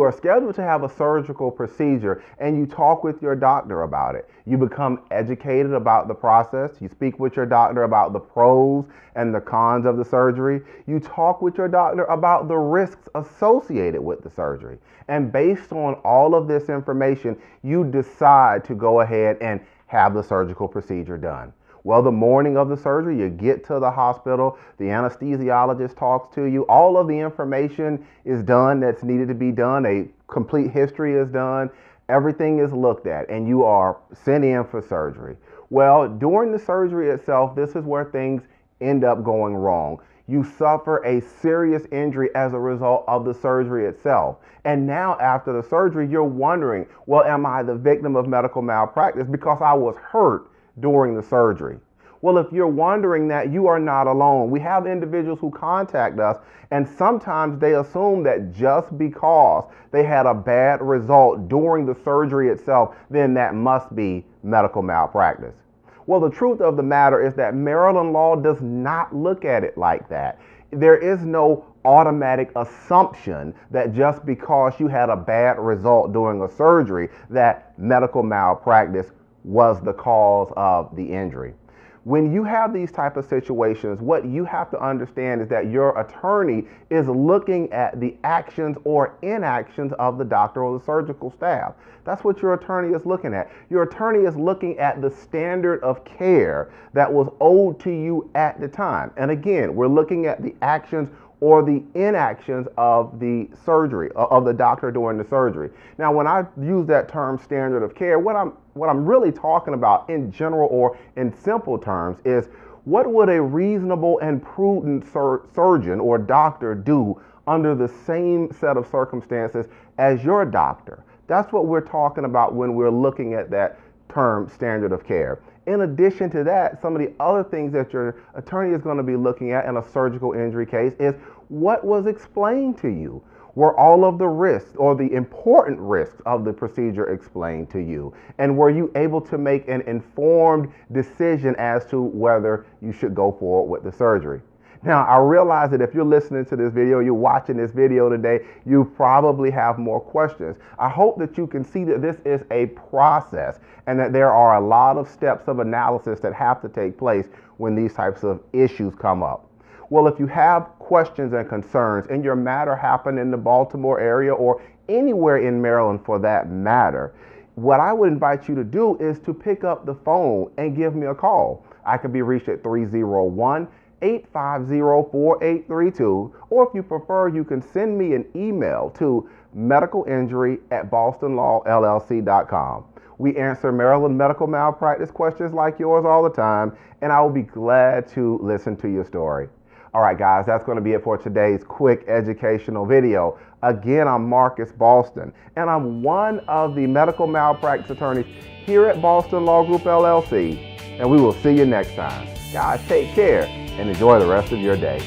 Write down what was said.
are scheduled to have a surgical procedure and you talk with your doctor about it. You become educated about the process. You speak with your doctor about the pros and the cons of the surgery. You talk with your doctor about the risks associated with the surgery. And based on all of this information, you decide to go ahead and have the surgical procedure done. Well, the morning of the surgery, you get to the hospital, the anesthesiologist talks to you, all of the information is done that's needed to be done, a complete history is done, everything is looked at, and you are sent in for surgery. Well, during the surgery itself, this is where things end up going wrong. You suffer a serious injury as a result of the surgery itself. And now after the surgery, you're wondering, well, am I the victim of medical malpractice because I was hurt during the surgery? Well, if you're wondering that, you are not alone. We have individuals who contact us, and sometimes they assume that just because they had a bad result during the surgery itself, then that must be medical malpractice. Well, the truth of the matter is that Maryland law does not look at it like that. There is no automatic assumption that just because you had a bad result during a surgery that medical malpractice was the cause of the injury. When you have these type of situations, what you have to understand is that your attorney is looking at the actions or inactions of the doctor or the surgical staff. That's what your attorney is looking at. Your attorney is looking at the standard of care that was owed to you at the time. And again, we're looking at the actions or the inactions of the surgery, of the doctor during the surgery. Now, when I use that term standard of care, what I'm really talking about in general or in simple terms is what would a reasonable and prudent surgeon or doctor do under the same set of circumstances as your doctor? That's what we're talking about when we're looking at that term standard of care. In addition to that, some of the other things that your attorney is going to be looking at in a surgical injury case is what was explained to you. Were all of the risks or the important risks of the procedure explained to you? And were you able to make an informed decision as to whether you should go forward with the surgery? Now, I realize that if you're listening to this video, you're watching this video today, you probably have more questions. I hope that you can see that this is a process and that there are a lot of steps of analysis that have to take place when these types of issues come up. Well, if you have questions and concerns and your matter happened in the Baltimore area or anywhere in Maryland for that matter, what I would invite you to do is to pick up the phone and give me a call. I can be reached at 301-850-4832, or if you prefer, you can send me an email to medicalinjury@bostonlawllc.com. We answer Maryland medical malpractice questions like yours all the time, and I will be glad to listen to your story. All right, guys, that's going to be it for today's quick educational video. Again, I'm Marcus Boston, and I'm one of the medical malpractice attorneys here at Boston Law Group, LLC, and we will see you next time. Guys, take care and enjoy the rest of your day.